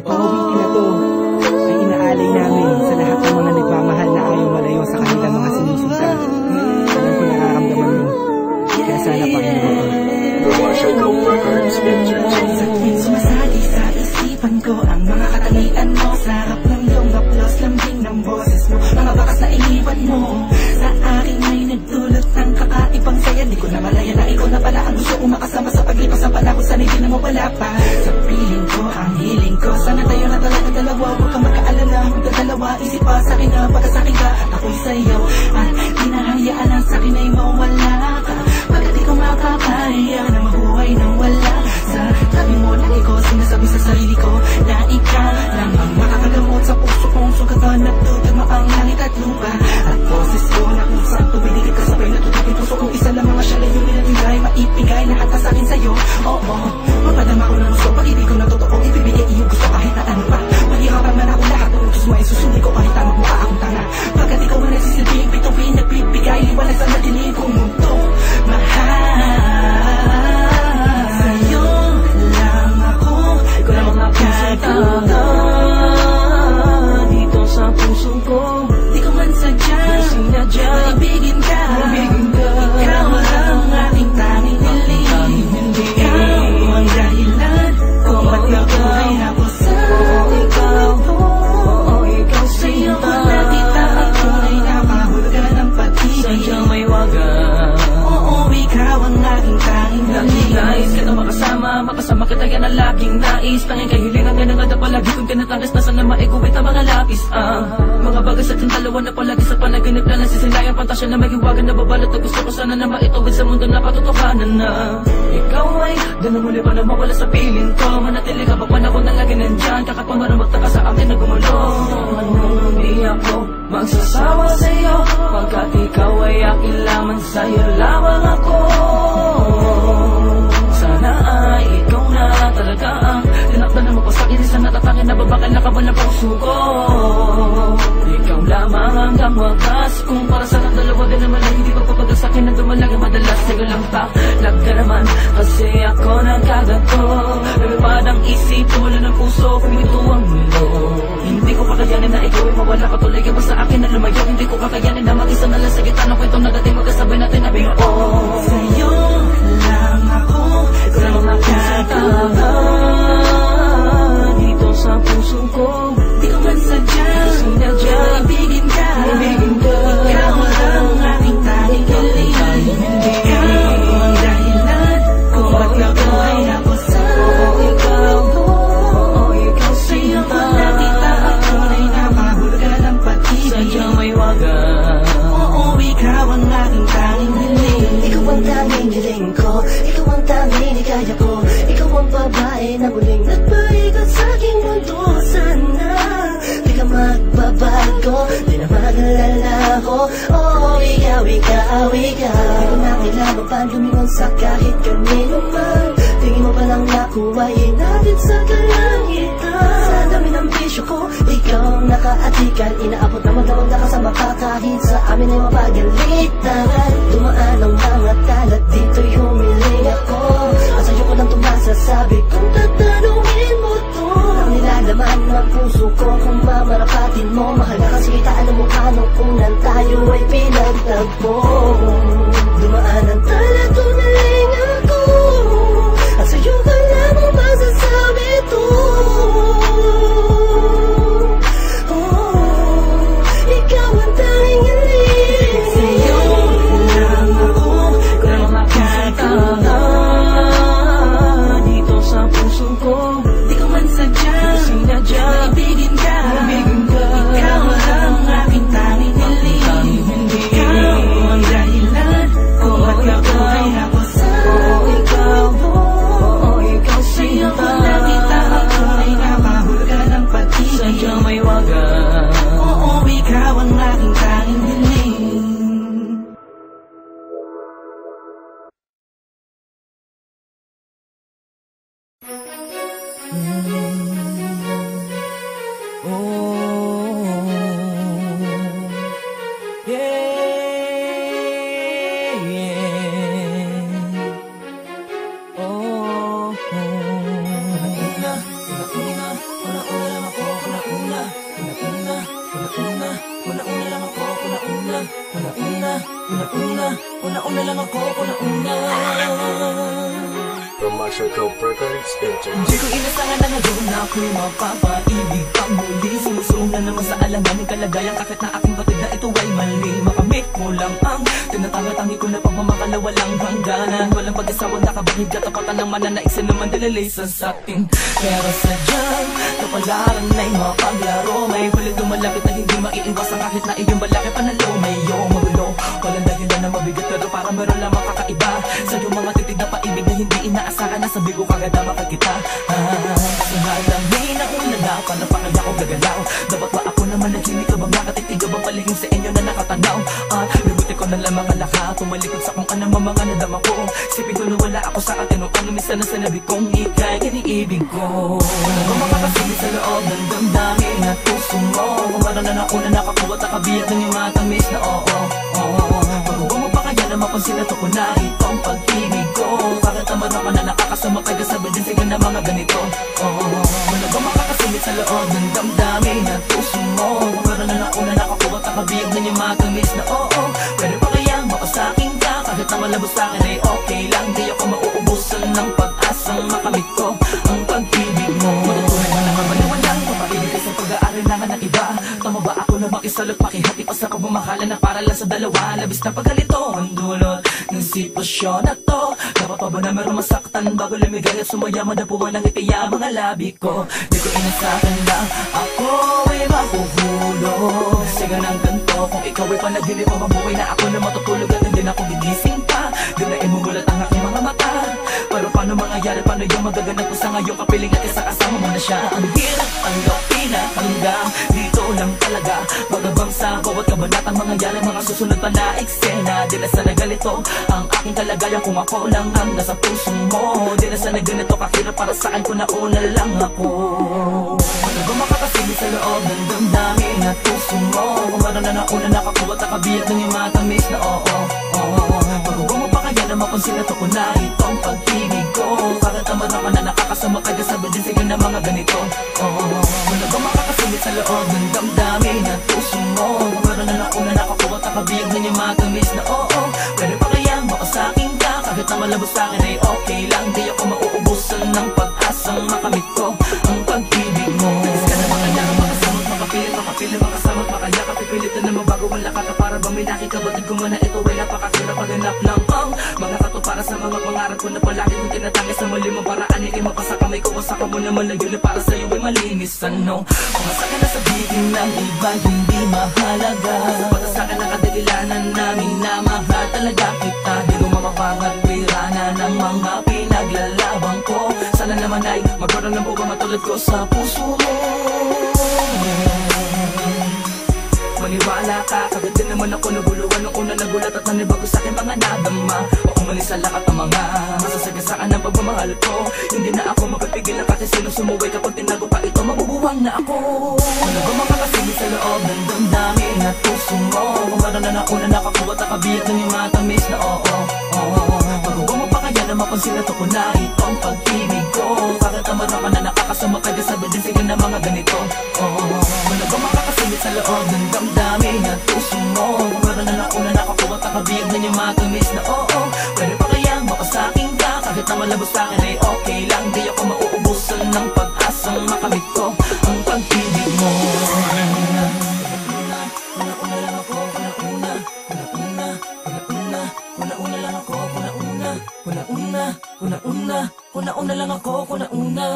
Awitin na to ay inaalay namin sa lahat ng mga nagmamahal na ayaw malayo sa kanilang mga sinusundan. Alam ko nararamdaman mo, kaya sana Panginoon. Sumasagi sa isipan ko ang mga katangian mo. Sarap ng iyong haplos, lambing ng boses mo, mga bakas na iniwan mo sa akin ay nagdulot ng kakaibang saya. Di ko na malaya na ikaw na pala ang gusto kong makasama sa paglipas ng panahon. Sana hindi na mawala pa sa piling ko, ang hiling ko. Sana tayo na talaga dalawa, huwag kang magkaalala. Magdadalawa, isip pa sa akin na pagkasakin ka at ako'y sa'yo. At hinahayaan ang sa'kin ay mawala ka, pagkat di ko makakaya na mabuhay nang wala sa tabi mo. Lagi ko sinasabi sa sarili ko na ikaw lang ang makakagamot sa puso kong sugatan. Nagtutugma ang langit at lupa at boses ko na kung saan tumiligid ka sabay natutupin puso kong isa lang mga siya layo nilatingay. Maipigay lahat na sa'kin sa'yo. Oo, mapadama ko ng gusto, pag-ibig ko na totoo, ibibigay iyong gusto kahit na ano pa. Mahirapan man ako lahat ng utos mo ay susuli ko kahit na magmukha akong tanga. Pagkat ikaw ang nagsisilbing pituin, nagbibigay liwanag sa madilim kong mundo. Mahal sa'yo lang ako, ikaw lang ang makakatawa dito sa puso ko. Di ko man sadya, maibigin ka. Ikaw ang aking tanging hiling. Ikaw ang dahilan kung ba't nabuhay ako sa'yo. Ikaw sa'yo ko nakita ang tunay na kahulugan ng pag-ibig. Sadyang may wagas. Oo, ikaw ang aking tanging hiling. Nais ka na makasama kita yan ang laging nais. Tanging kahilingan nga na nga na palagi kong tinatangis na sana maikuwit ang mga lapis. Mga bagay sa ating dalawa na palagi sa panaginip na nasisilayang pantasya na may hiwagan na babalot na gusto ko sana na maituwid sa mundo na patutuhanan na ikaw ay doon na muli pa na mawala sa piling ko. Manatili ka pa panahon na lagi nandyan, kakapamarang magtaka sa akin na gumulo. Hindi ako magsasawa sa'yo, pagkat ikaw ay akin lamang, sa'yo lamang ako. Sana ay ikaw na talaga ang tinakdan na mapasakit sa natatangin na babakal na kabal na puso ko. Ikaw lamang hanggang wagas, kung para sa dalawa din naman ay hindi magpapagal sa'kin na dumalag ang madalas. Sige lang talag ka naman, kasi ako nagkagato. Lumipad ang isip, tumula ng puso, kumito ang mundo. Hindi ko kakayanin na ikaw ay mawala ka tuloy ka ba sa akin na lumayo. Hindi ko kakayanin na mag-isa na lang sa gitna ng kwentong nagating magkasabay natin na biyo. Sa'yo lang ako, ikaw lang ang makakatawa dito sa puso ko. Di ko man sadya, maibigin ka. Ikaw ang aking tanging hiling. Ikaw ang dahilan kung ba't nabuhay ako sa'yo. Ikaw sa'yo ko nakita ang tunay na kahulugan ng pag-ibig. Sadyang may wagas. Oo, ikaw ang aking tanging hiling. Ikaw ang tanging hiling ko, ikaw ang tanging hikaya ko. Ikaw ang babae na muling nagpaigot sa aking mundo. Sana di ka magbabago, di na mag-alala ko. Oh, ikaw. Di ko na kailangan pa lumingon sa kahit kanino man. Tingin mo palang nakuhayin natin sa kalangitan. Sa dami ng bisyo ko, ikaw ang nakaatikan. Inaabot na magawag na kasama ka kahit sa amin ay mapagalitan. Dumaan ang mga talat, dito'y humiling ako. At sa'yo ko lang tumasasabi kung tatanungin mo to. Ang nilalaman ng puso ko kung mamarapatin mo. Mahal na kasi kita, alam mo anong unan tayo ay pinagtagpo. Dumaan ang talat, tunaling ako. At sa'yo ka lamang masasabi to. Ikaw ang tanging hiling. Sa'yo lang ako, ikaw lang ang makakatawa dito sa puso ko. Di ko man sadya, maibigin ka. Ikaw ang aking tanging hiling. Ikaw ang dahilan kung ba't nabuhay ako sa'yo. Ikaw sa'yo ko nakita ang tunay na kahulugan ng pag-ibig. Sadyang may wagas. Oo, ikaw ang aking tanging hiling. una lang ako, una. From Marshall Cove Records Entertainment. Di ko inasangan na ngayon na ako'y mapapaibig pang muli. Sinusungan naman sa alanganin kalagayan kahit na aking batid na ito ay mali. Makamit mo lang ang tinatanga-tangi ko na pagmamakala walang hangganan. Walang pag-asawang nakabahig katapatan ng mananaig sa naman dalalaysan sa atin. Pero sadyang kapalaran na'y mapaglaro. May palit lumalapit na hindi maiiwasan kahit na iyong balaki panalo. May iyong magulo, walang dahilan na mabigat pero parang meron lang makakaiba. Sa iyong mga titig na paibig na hindi inaasahan na sabi ko kagad na makakita. Singalang may nauna na paano pa kaya ko gagalaw? Dapat ba ako naman naghinig ka bang nakatitig ka bang palihim sa inyo na nakatanaw? Lubuti ko na lang mga lahat, tumalikod sa kung anong mga nadama ko. Sipin ko na wala ako sa atin o ano minsan na sinabi kong ikay kiniibig ko. Ano makakasili sa loob ng damdamin at puso mo? Kung parang na nauna nakakuha at nakabiyag ng iyong matamis na oo. Pag-uwa mo pa kaya na mapansin na to ko na itong pag-ibig ko. Bakit naman ako na nakakasama kaya sabi din sa'yo na mga ganito. Ano ba makakasilip sa loob ng damdamin at puso mo? Kung parang na nauna nakakuha at nakabiyag ng iyong matamis na oo. Pero pa kaya makasakin ka kahit na malabos sa'kin ay okay lang. Di ako mauubusan ng pag-asang makamit ko ang pag-ibig mo. Matutunan mo naman maliwanag papaibig ka sa pag-aarinlangan ng iba. Tama ba ako na makisalot pakihati pa sa kabumahalan na para lang sa dalawa? Labis na pagkalito ang dulot ng sitwasyon na to. Dapat pa ba na meron masaktan bago lumigay at sumaya madapuan ng itiya mga labi ko? Di ko inasakan na ako ay mahuhulog. Siga ng ganto kung ikaw ay panaginip o mabuhay na ako na matutulog at hindi na ako gigising pa. Di na imugulat ang aking mga mata. Pero paano mangyayari, paano yung magaganap ko sa ngayong kapiling at isa kasama mo na siya? Ang hirap tanggapin na hanggang dito lang talaga. Magabang sa bawat kabanatang mangyayari, mga susunod pa na eksena. Di na sana ganito ang aking kalagayan kung ako lang ang nasa puso mo. Di na sana ganito kahirap para saan ko nauna lang ako. Ano ba makakasili sa loob ng damdamin at puso mo? Kung parang na nauna nakakuha at nakabiyag ng iyong matamis na oo. Pag-uwa mo pa kaya na mapansin na to ko na itong pag-ibig ko. Bakit naman ako na nakakasama kaya sabi din sa'yo na mga ganito. Ano ba makakasilip sa loob ng damdamin at puso mo? Kung parang na nauna nakakuha at nakabiyag ng iyong matamis na oo. Pero pa kaya makasakin ka kahit na malabos sa'kin ay okay lang. Di ako mauubusan ng pag-asang makamit ko ang pag-ibig mo. Nagis ka na makayakap, makasamot, makapilit, makasamot, makayakap. Pipilit na naman bago wala ka para ba may nakikabatid ko man na ito ay napakasira paghanap lang ang mga kato para sa mga pangarap ko na palagi kong tinatangis sa malimang paraan. Hindi mapasa kamay ko, wasaka mo naman na yun para sa'yo ay malinis. Ano? Kung sa akin na sabihin ng iba hindi mahalaga, para sa akin nakadagilanan namin na mahal talaga kita. Di ko mamapangat pirana ng mga pinaglalaban ko. Sana naman ay magkaroon ng buka matulad ko sa puso mo. Maniwala ka, kagad din naman ako naguluhan nung una nagulat at nanibago sa akin mga nadama. O umalis sa lakat ng mga masasagasaan ng pagmamahal ko. Hindi na ako mapipigil na kasi sino sumuway kapag tinago pa ito, mabubuwang na ako. Ano ba makakasili sa loob ng damdamin at puso mo? Kung parang na nauna nakakuha at nakabiyag ng iyong matamis na oo. Pag-uwa mo pa kaya na mapansin na to ko na itong pag-ibig ko. Bakit naman ako na nakakasama kaya sabi din sa'yo na mga ganito. Ano ba makakasilip sa loob ng damdamin at puso mo? Kung parang na nauna nakakuha at nakabiyag ng iyong matamis na oo. Pero pa kaya makasakin ka kahit na malabos sa'kin ay okay lang. Di ako mauubusan ng pag-asang makamit ko ang pag-ibig mo. Una lang ako, una lang ako, una lang ako, una.